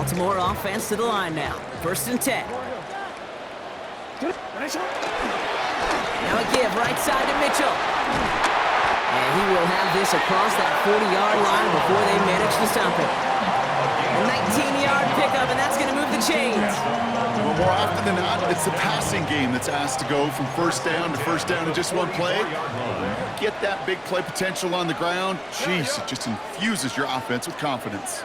Baltimore offense to the line now. 1st and 10. Now a give right side to Mitchell. And he will have this across that 40-yard line before they manage to stop it. A 19-yard pickup, and that's going to move the chains. Well, more often than not, it's the passing game that's asked to go from first down in just one play. Get that big play potential on the ground. Jeez, it just infuses your offense with confidence.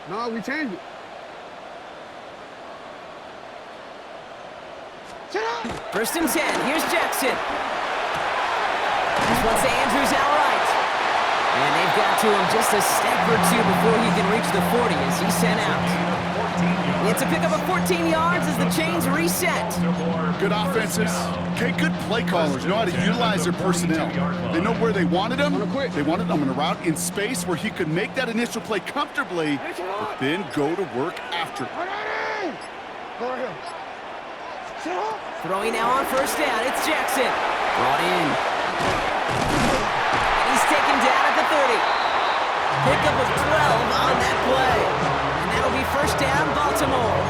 No, we changed it. 1st and 10. Here's Jackson. This one's to Andrews outright. And they've got to him just a step or two before he can reach the 40 as he's sent out. It's a pickup of 14 yards as the chains reset. Good offenses. Okay, good play callers know how to utilize their personnel. They know where they wanted them. They wanted them in a route in space where he could make that initial play comfortably, but then go to work after. Throwing now on 1st down. It's Jackson. Brought in. And he's taken down at the 30. Pickup of 12 on that play. And that'll be 1st down, Baltimore.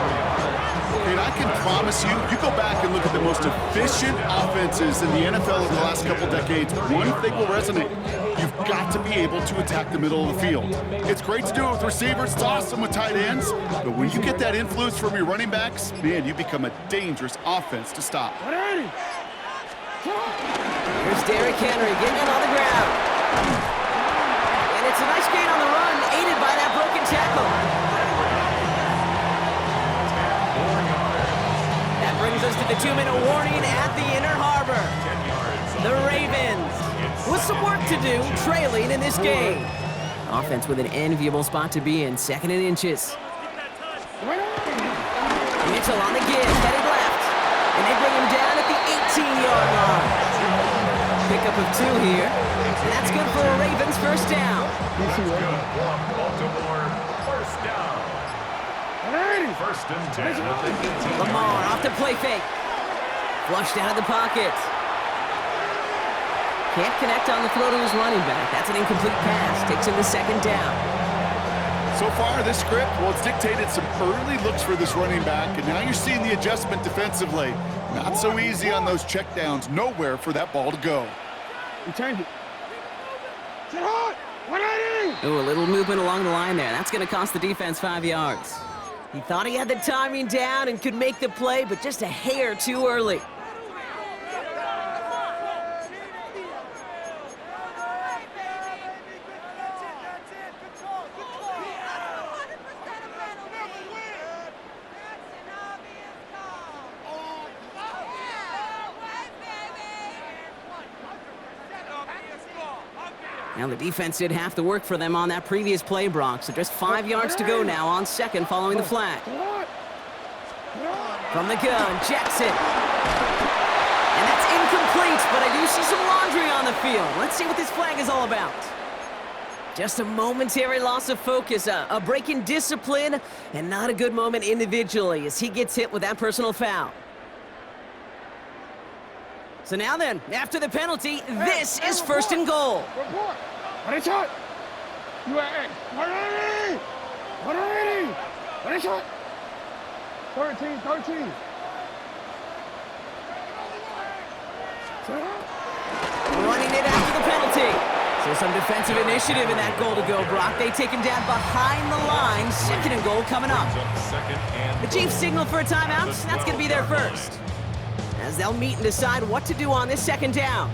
And I can promise you, you go back and look at the most efficient offenses in the NFL over the last couple decades, one thing will resonate. You've got to be able to attack the middle of the field. It's great to do it with receivers. It's awesome with tight ends. But when you get that influence from your running backs, man, you become a dangerous offense to stop. Here's Derrick Henry getting it on the ground. And it's a nice gain on the run, aided by that broken tackle. That brings us to the 2-minute warning at the inner harbor. The Ravens with some work to do, trailing in this game. Offense with an enviable spot to be in, 2nd and inches. Mitchell on the give, headed left. And they bring him down at the 18-yard line. Pickup of 2 here. And that's good for a Ravens 1st down. Baltimore, 1st down. 1st and 10 at the 18. Lamar off the play fake. Flushed out of the pocket. Can't connect on the throw to his running back. That's an incomplete pass. Takes him to 2nd down. So far, this script, well, it's dictated some early looks for this running back, and now you're seeing the adjustment defensively. Not so easy on those checkdowns. Nowhere for that ball to go. We changed it. Sit hard. 180. Ooh, a little movement along the line there. That's going to cost the defense 5 yards. He thought he had the timing down and could make the play, but just a hair too early. Now the defense did half the work for them on that previous play, Brock, so just 5 yards to go now on 2nd following the flag. From the gun, Jackson. And that's incomplete, but I do see some laundry on the field. Let's see what this flag is all about. Just a momentary loss of focus, a break in discipline, and not a good moment individually as he gets hit with that personal foul. So now then, after the penalty, this is 1st and goal. Report. What is shot? You are 180. 180. What is shot? 13. Running it after the penalty. So some defensive initiative in that goal to go, Brock. They take him down behind the line. 2nd and goal coming up. The Chiefs signal for a timeout. That's going to be their first, as they'll meet and decide what to do on this 2nd down.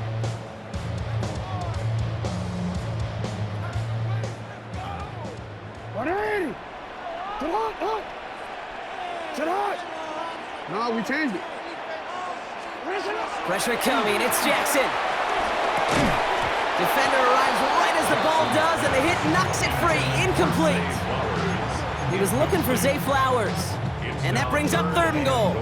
No, we changed it. Pressure coming, it's Jackson. Defender arrives right as the ball does, and the hit knocks it free, incomplete. He was looking for Zay Flowers, and that brings up 3rd and goal.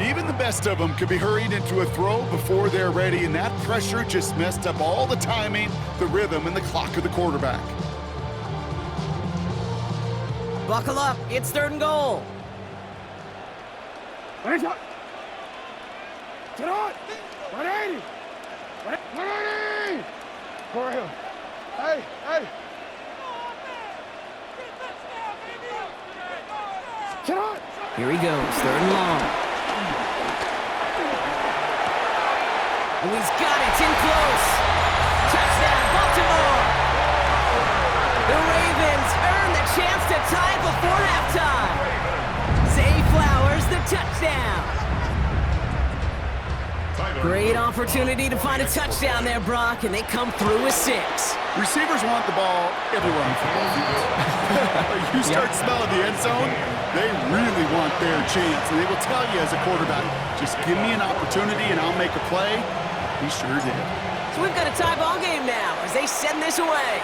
Even the best of them could be hurried into a throw before they're ready, and that pressure just messed up all the timing, the rhythm, and the clock of the quarterback. Buckle up, it's 3rd and goal. 180! Corey Hill. Hey, hey. Get on. Here he goes, 3rd and long. Oh, he's got it, it's in close. Touchdown, Baltimore. The Ravens earn the chance to tie before halftime. Zay Flowers, the touchdown. Great opportunity to find a touchdown there, Brock, and they come through with 6. Receivers want the ball everywhere on football fields. You start smelling the end zone, they really want their chance. And they will tell you as a quarterback, just give me an opportunity and I'll make a play. He sure did. So we've got a tie ball game now as they send this away.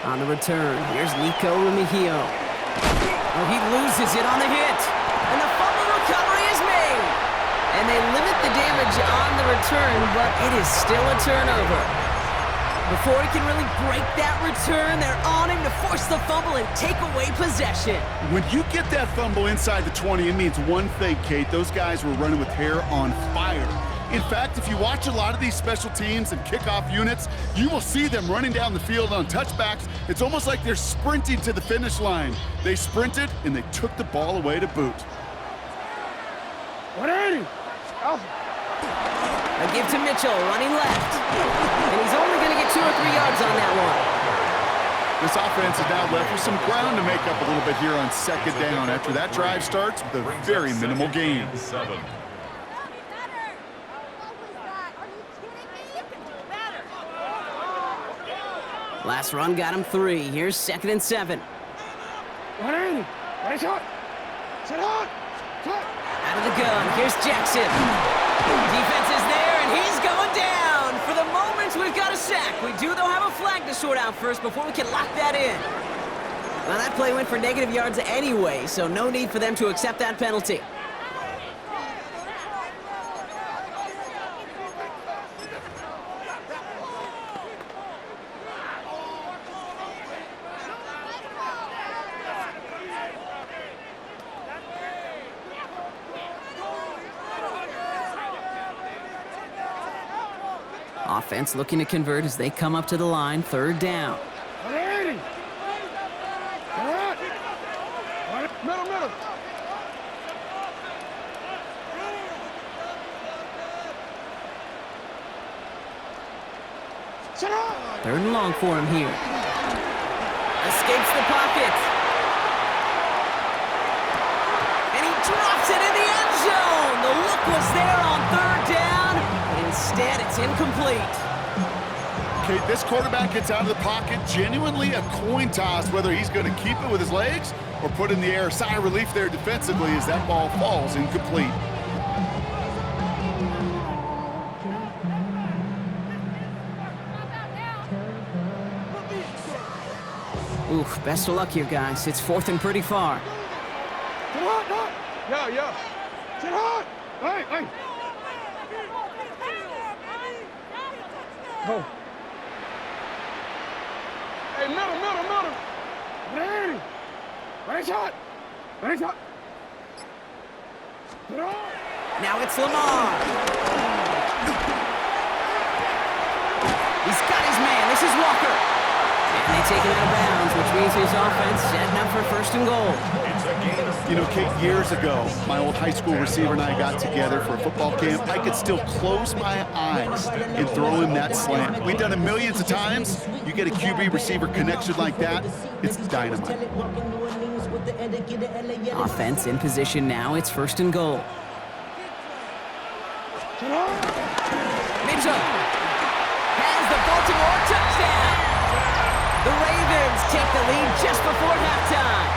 On the return, here's Nico Remigio. Oh, he loses it on the hit. And the fumble recovery is made. And they limit the damage on the return, but it is still a turnover. Before he can really break that return, they're on him to force the fumble and take away possession. When you get that fumble inside the 20, it means one thing, Kate. Those guys were running with hair on fire. In fact, if you watch a lot of these special teams and kickoff units, you will see them running down the field on touchbacks. It's almost like they're sprinting to the finish line. They sprinted, and they took the ball away to boot. 180! Alpha. A give to Mitchell, running left. And he's only going to get 2 or 3 yards on that one. This offense is now left with some ground to make up a little bit here on 2nd down after that drive starts with a very minimal gain. Last run got him 3. Here's 2nd and 7. 180! Ready, shot! Sit on! Shot! Out of the gun, here's Jackson. Defense is there, and he's going down. For the moment, we've got a sack. We do, though, have a flag to sort out first before we can lock that in. Well, that play went for negative yards anyway, so no need for them to accept that penalty. Offense looking to convert as they come up to the line, 3rd down. 180! Middle, middle! Sit on! 3rd and long for him here. Escapes the pocket. And he drops it in the end zone. The look was there on 3rd down, but instead it's incomplete. Okay, this quarterback gets out of the pocket, genuinely a coin toss whether he's going to keep it with his legs or put in the air. Sigh of relief there defensively as that ball falls incomplete. Oof, best of luck here, guys. It's 4th and pretty far. Sit hot, hot! Yeah. Sit hot! Hey! Go. Hey, middle! 180! Ready, shot! Sit on! Now it's Lamar. He's got his man. This is Walker. And they take him out of bounds, which means his offense setting up for 1st and goal. You know, Kate, years ago, my old high school receiver and I got together for a football camp. I could still close my eyes and throw him that slant. We've done it millions of times. You get a QB receiver connection like that, it's dynamite. Offense in position now. It's 1st and goal. Mitchell has the Baltimore touchdown. The Ravens take the lead just before halftime.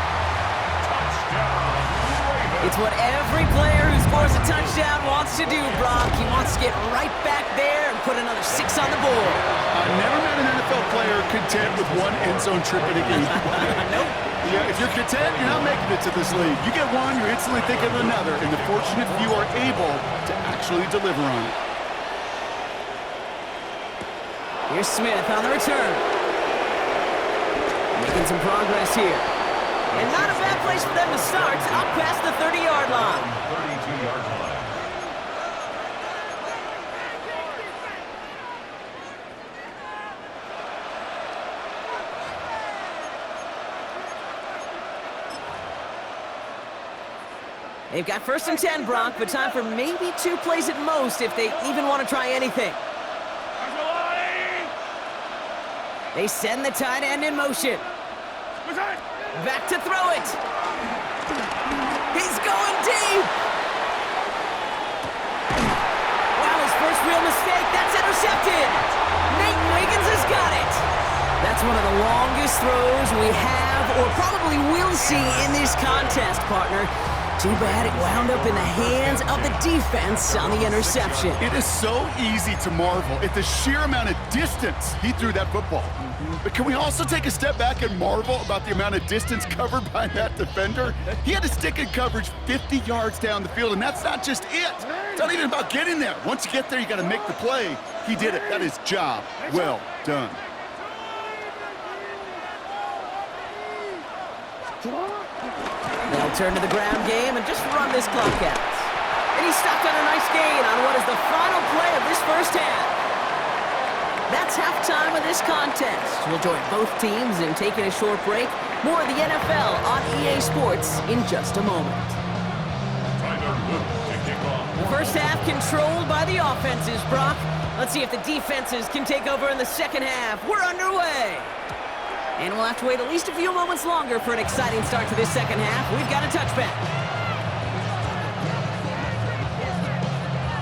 It's what every player who scores a touchdown wants to do, Brock. He wants to get right back there and put another 6 on the board. I've never met an NFL player content with one end zone trip in a game. Nope. Yeah, if you're content, you're not making it to this league. You get one, you're instantly thinking of another, and the fortunate few are able to actually deliver on it. Here's Smith on the return. Making some progress here. And not a bad place for them to start, up past the 30-yard line. 32-yard line. They've got 1st and 10, Brock, but time for maybe 2 plays at most if they even want to try anything. They send the tight end in motion. Back to throw it. He's going deep. Wow, his first real mistake. That's intercepted. Nathan Wiggins has got it. That's one of the longest throws we have or probably will see in this contest, partner. Too bad it wound up in the hands of the defense on the interception. It is so easy to marvel at the sheer amount of distance he threw that football. But can we also take a step back and marvel about the amount of distance covered by that defender? He had to stick in coverage 50 yards down the field, and that's not just it. It's not even about getting there. Once you get there, you got to make the play. He did it. That is job well done. They'll turn to the ground game and just run this clock out. And he stopped on a nice gain on what is the final play of this first half. That's halftime of this contest. We'll join both teams in taking a short break. More of the NFL on EA Sports in just a moment. The first half controlled by the offenses, Brock. Let's see if the defenses can take over in the second half. We're underway. And we'll have to wait at least a few moments longer for an exciting start to this second half. We've got a touchback.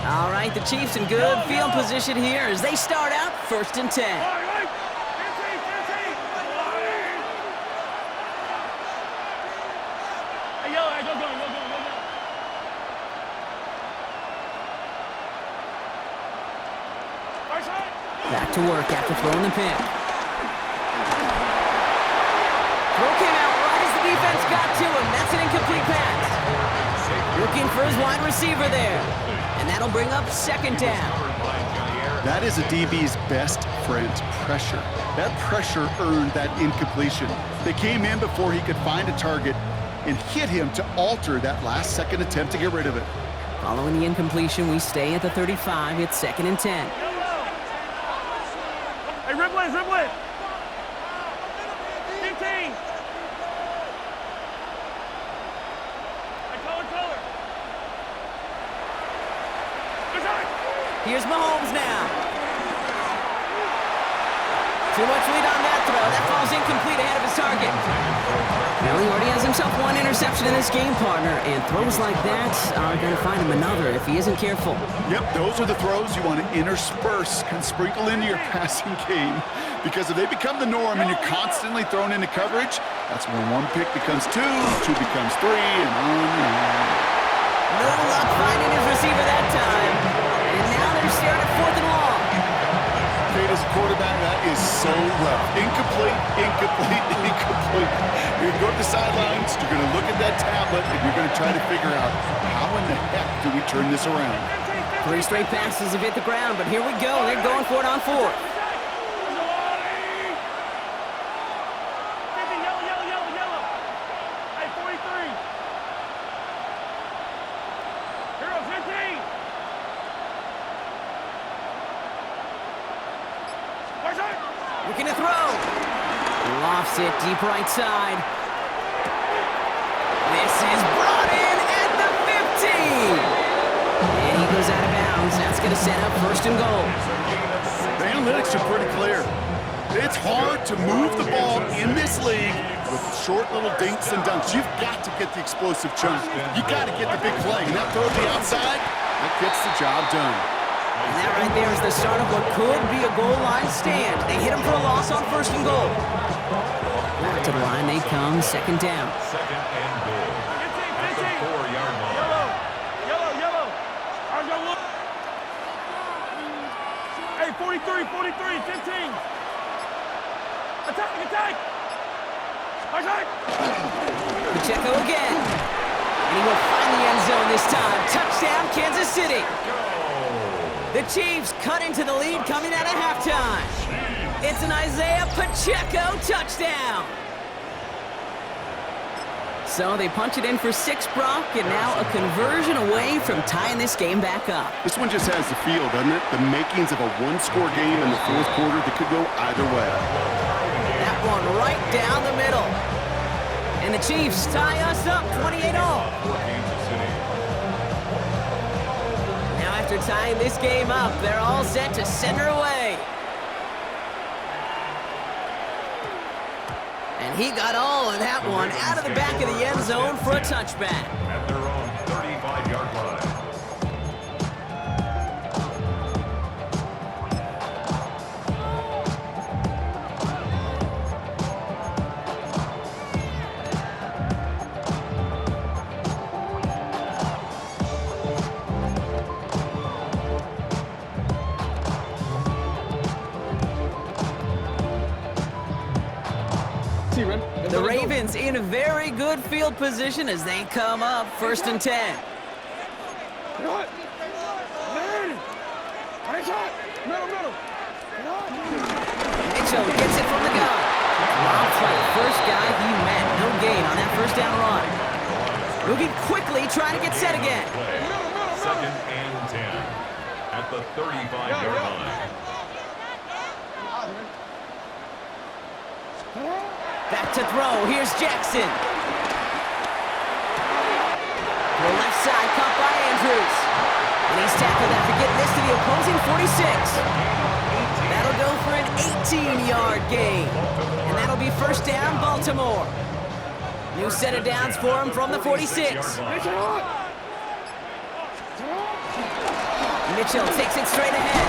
All right, the Chiefs in good field position here as they start out 1st and 10. Back to work after throwing the pick. Throw came out right as the defense got to him. That's an incomplete pass. Looking for his wide receiver there. And that'll bring up 2nd down. That is a DB's best friend, pressure. That pressure earned that incompletion. They came in before he could find a target and hit him to alter that last-second attempt to get rid of it. Following the incompletion, we stay at the 35. It's 2nd and 10. Hey, rip blitz, rip blitz. 15. Here's Mahomes now. Too much lead on that throw. That falls incomplete ahead of his target. Well, he already has himself 1 interception in this game, partner, and throws like that are going to find him another if he isn't careful. Yep, those are the throws you want to intersperse and sprinkle into your passing game, because if they become the norm and you're constantly thrown into coverage, that's when 1 pick becomes 2, 2 becomes 3, and on and on. No luck finding his receiver that time. And now they're staring at 4th and long. Kate, as a quarterback, that is so rough. Incomplete, incomplete, incomplete. You're going to go to the sidelines, you're going to look at that tablet, and you're going to try to figure out how in the heck do we turn this around. 3 straight passes have hit the ground, but here we go. They're going for it on 4th. Looking to throw. Lofts it deep right side. This is brought in at the 15. And he goes out of bounds. That's going to set up 1st and goal. The analytics are pretty clear. It's hard to move the ball in this league with short little dinks and dunks. You've got to get the explosive chunk. You've got to get the big play. And that throw to the outside, that gets the job done. And that right there is the start of what could be a goal line stand. They hit him for a loss on 1st and goal. Back to the line they come, 2nd down. 2nd and goal. At the 4-yard line. Yellow. I'm going to look. Hey, 43, 15. Attack. Pacheco again. And he will find the end zone this time. Touchdown, Kansas City. The Chiefs cut into the lead coming out of halftime. It's an Isaiah Pacheco touchdown. So they punch it in for 6, Brock, and now a conversion away from tying this game back up. This one just has the feel, doesn't it? The makings of a 1-score game in the 4th quarter that could go either way. That one right down the middle. And the Chiefs tie us up 28-all. tying this game up. They're all set to send her away. And he got all of that one out of the back of the end zone for a touchback. At their own 35-yard line. The Ravens in a very good field position as they come up 1st and 10. Mitchell gets it from the gun. Drops by the first guy he met. No gain on that first down run. Moving quickly, trying to get set again. 2nd and 10 at the 35-yard line. Back to throw. Here's Jackson. To the left side, caught by Andrews. And he's tackled after getting this to the opposing 46. That'll go for an 18-yard gain. And that'll be 1st down, Baltimore. New set of downs for him from the 46. Mitchell takes it straight ahead.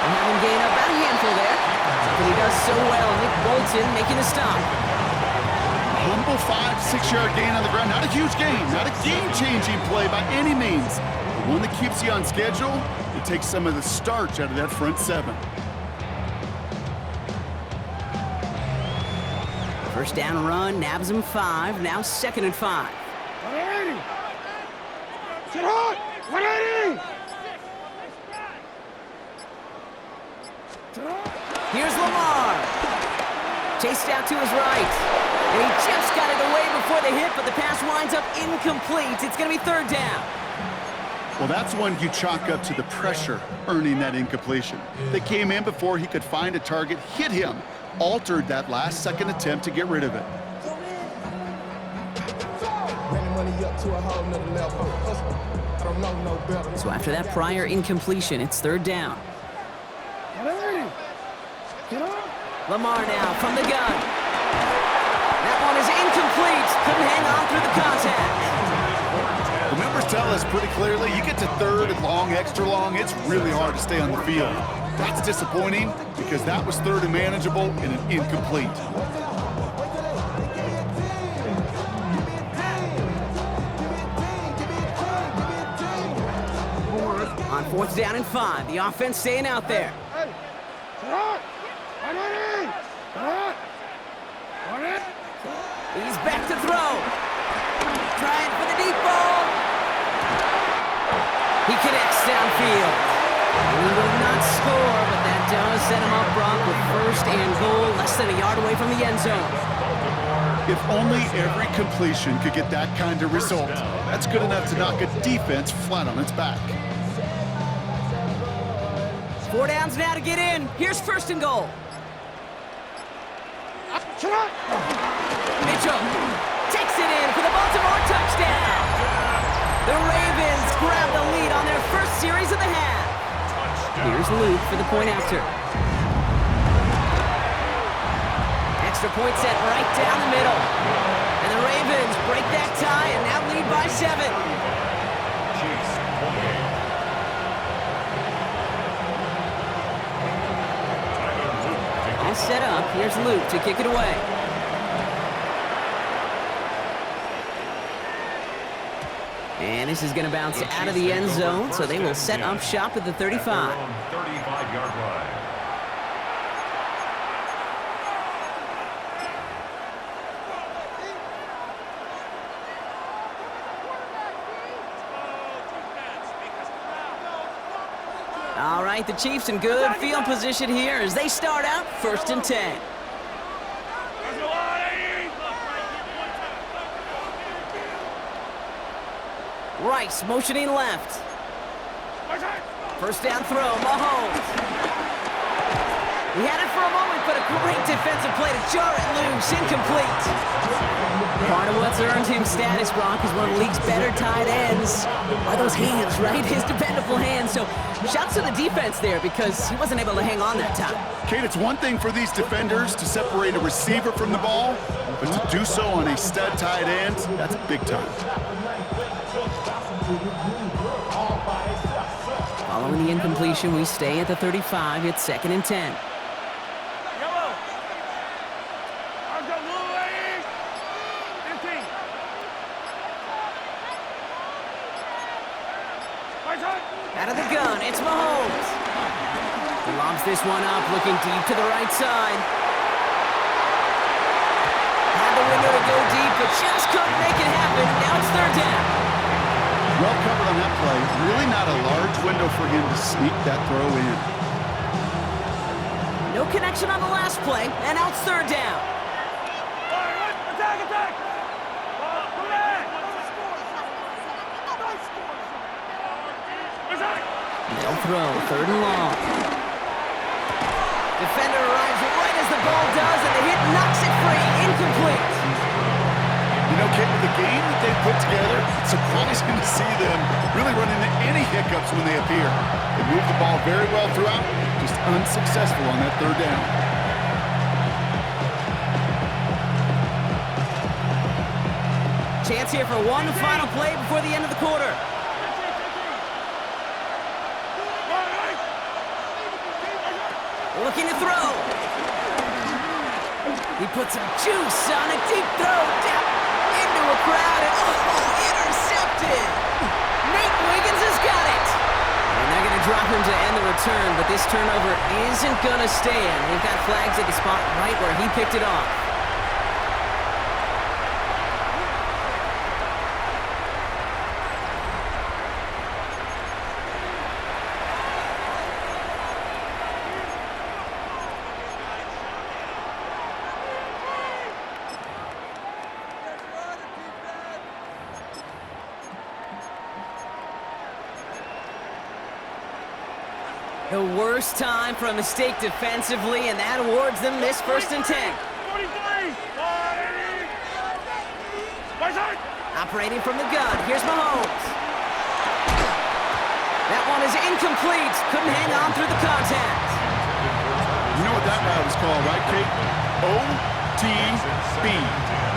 And having gained about a handful there. But he does so well. Nick Bolton making a stop. Humble 5-6-yard gain on the ground. Not a huge gain. Not a game-changing play by any means. But one that keeps you on schedule. It takes some of the starch out of that front 7. First down run, nabs him 5. Now 2nd and 5. 180. Sit hot. 180. Here's Lamar. Chased out to his right. And he just got it away before the hit, but the pass winds up incomplete. It's going to be 3rd down. Well, that's one you chalk up to the pressure earning that incompletion. They came in before he could find a target, hit him, altered that last-second attempt to get rid of it. So after that prior incompletion, it's 3rd down. Lamar now from the gun. That one is incomplete. Couldn't hang on through the contact. The numbers tell us pretty clearly, you get to 3rd and long, extra long, it's really hard to stay on the field. That's disappointing because that was 3rd and manageable and an incomplete. On 4th down and 5, the offense staying out there. He's back to throw. Trying for the deep ball. He connects downfield. And he will not score, but that does set him up, Brock, with 1st and goal, less than a yard away from the end zone. If only every completion could get that kind of result. That's good enough to knock a defense flat on its back. 4 downs now to get in. Here's 1st and goal. Mitchell takes it in for the Baltimore touchdown. The Ravens grab the lead on their first series of the half. Here's Luke for the point after. Extra point set right down the middle. And the Ravens break that tie and now lead by 7. All set up. Here's Luke to kick it away. And this is going to bounce out of the end zone, so they will set up shop at the 35. 35-yard line. All right, the Chiefs in good field position here as they start out 1st and 10. Rice motioning left. First down throw, Mahomes. He had it for a moment, but a great defensive play to jar it loose. Incomplete. Part of what's earned him status, Gronk, is one of the league's better tight ends. Are those hands, right? His dependable hands. So shouts to the defense there because he wasn't able to hang on that time. Kate, it's one thing for these defenders to separate a receiver from the ball, but to do so on a stud tight end, that's big time. Following the incompletion, we stay at the 35. It's 2nd and 10. Out of the gun, it's Mahomes. He lobs this one up, looking deep to the right side. Had the window to go deep, but just couldn't make it happen. Now it's 3rd down. Well covered on that play. Really not a large window for him to sneak that throw in. No connection on the last play, and now it's 3rd down. Attack! They'll throw, 3rd and long. Defender arrives right as the ball does, and the hit knocks it free. Incomplete. You know, Kate, with the game that they put together, it's surprising to see them really run into any hiccups when they appear. They move the ball very well throughout, just unsuccessful on that 3rd down. Chance here for one final play before the end of the quarter. Looking to throw. He puts some juice on a deep throw down into a crowd, and intercepted. Nate Wiggins has got it. And they're going to drop him to end the return, but this turnover isn't going to stand. They've got flags at the spot right where he picked it off. The worst time for a mistake defensively, and that awards them this 1st and 10. 43! Operating from the gun, here's Mahomes. That one is incomplete. Couldn't hang on through the contact. You know what that route is called, right, Kate? OTB.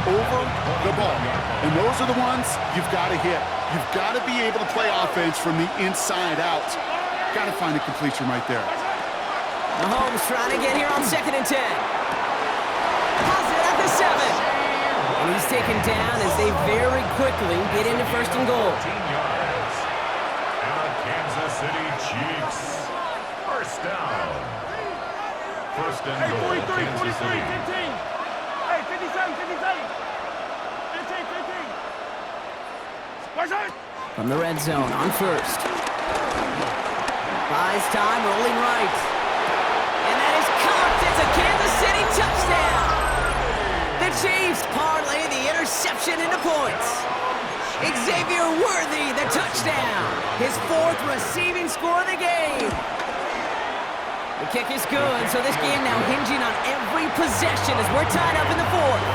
Over the ball. And those are the ones you've got to hit. You've got to be able to play offense from the inside out. Got to find a completion right there. Mahomes trying to get here on 2nd and 10. Has it at the 7. And he's taken down as they very quickly get into 1st and goal. 15 yards. And the Kansas City Chiefs. 1st down. 1st and goal. 43, Kansas 43, City. 15. Hey, 57, 15. From the red zone on 1st. Buys time, rolling right. And that is caught. It's a Kansas City touchdown. The Chiefs parlay the interception into points. Xavier Worthy, the touchdown. His 4th receiving score of the game. The kick is good, so this game now hinging on every possession as we're tied up in the 4th.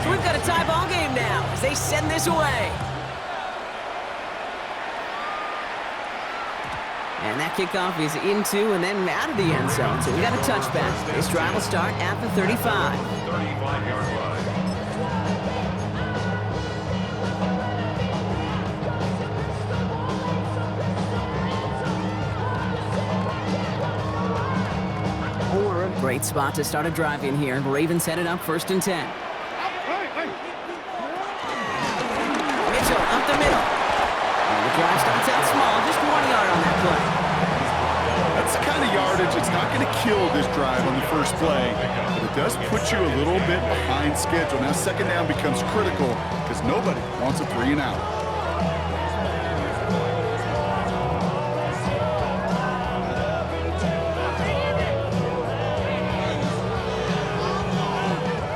So we've got a tie ball game now as they send this away. And that kickoff is into and then out of the end zone. So we got a touchback. This drive will start at the 35. 35-yard line. Great spot to start a drive in here. Ravens headed up 1st and 10. Mitchell up the middle. And the drive starts out small, just 1 yard on that play. That's the kind of yardage it's not going to kill this drive on the first play, but it does put you a little bit behind schedule. Now 2nd down becomes critical because nobody wants a 3 and out.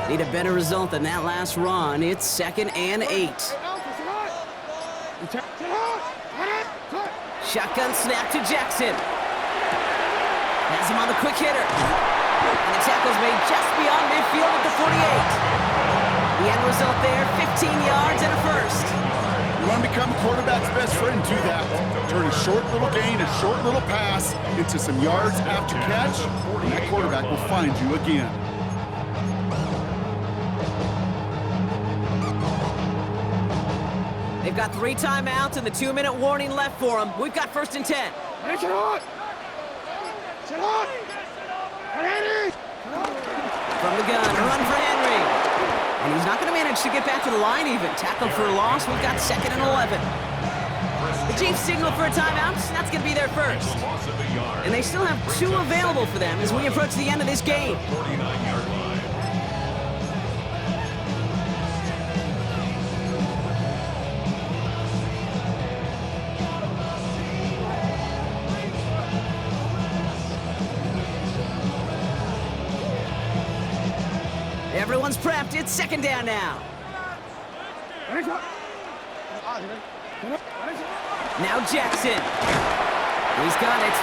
Need a better result than that last run. It's 2nd and 8. Shotgun snap to Jackson. Has him on the quick hitter. And the tackle's made just beyond midfield at the 48. The end result there, 15 yards and a first. You want to become a quarterback's best friend, do that. Turn a short little gain, a short little pass into some yards after catch, and that quarterback will find you again. They've got 3 timeouts and the 2-minute warning left for them. We've got 1st and 10. From the gun, a run for Henry. And he's not going to manage to get back to the line even. Tackled for a loss. We've got 2nd and 11. The Chiefs signal for a timeout. That's going to be their first. And they still have 2 available for them as we approach the end of this game. 49-yard line. Everyone's prepped. It's 2nd down now. Now Jackson. He's got it.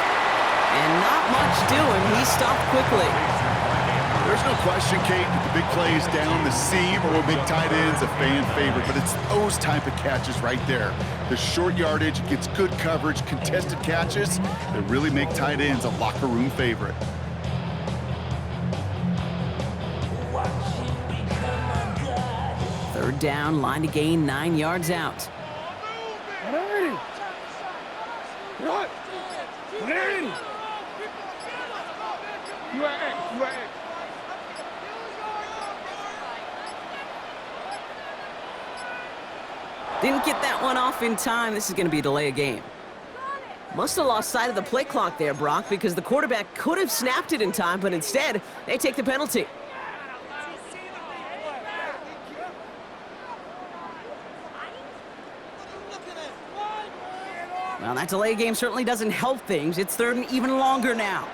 And not much doing. He's stopped quickly. There's no question, Kate, that the big plays down the seam or a big tight end's a fan favorite, but it's those type of catches right there. The short yardage gets good coverage, contested catches that really make tight ends a locker room favorite. Third down, line to gain 9 yards out. Didn't get that one off in time. This is going to be a delay of game. Must have lost sight of the play clock there, Brock, because the quarterback could have snapped it in time, but instead, they take the penalty. Well, that delay game certainly doesn't help things. It's 3rd and even longer now.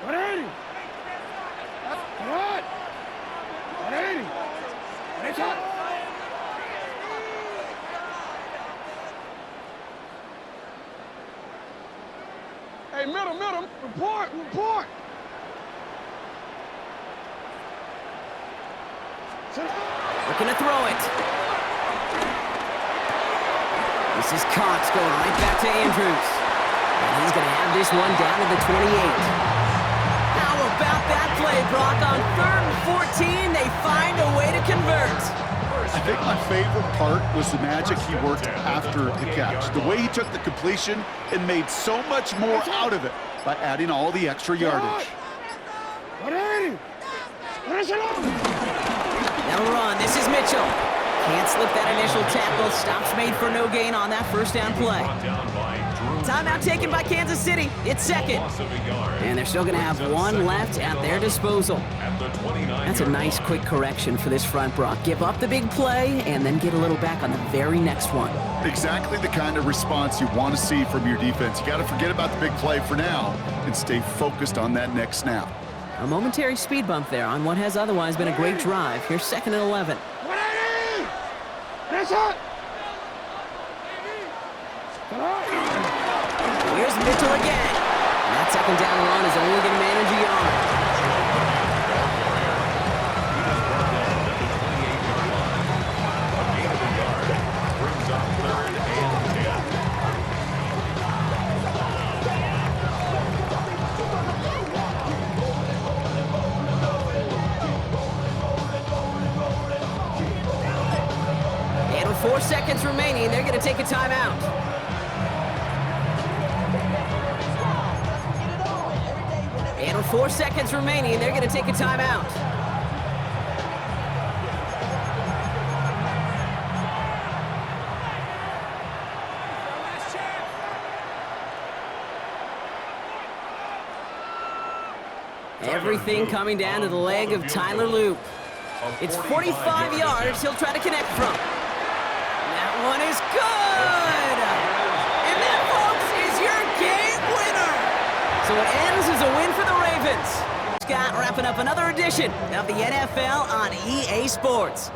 Hey, middle, report. Looking to throw it. This is Cox going right back to Andrews. And he's going to have this one down to the 28. How about that play, Brock? On 3rd and 14, they find a way to convert. I think my favorite part was the magic he worked after the catch. The way he took the completion and made so much more out of it by adding all the extra yardage. They'll run. This is Mitchell. Can't slip that initial tackle. Stops made for no gain on that 1st down play. Timeout taken by Kansas City. It's 2nd. And they're still going to have 1 left at their disposal. That's a nice quick correction for this front, Brock. Give up the big play and then get a little back on the very next one. Exactly the kind of response you want to see from your defense. You got to forget about the big play for now and stay focused on that next snap. A momentary speed bump there on what has otherwise been a great drive. Here's 2nd and 11. Here's Mitchell again. And that 2nd down run is only going to manage a yard. And with 4 seconds remaining, they're going to take a timeout. And with 4 seconds remaining, they're going to take a timeout. Everything coming down to the leg of Tyler Loop. It's 45 yards he'll try to connect from. That one is good! And that, folks, is your game winner! So it ends as a win for the Ravens. Scott wrapping up another edition of the NFL on EA Sports.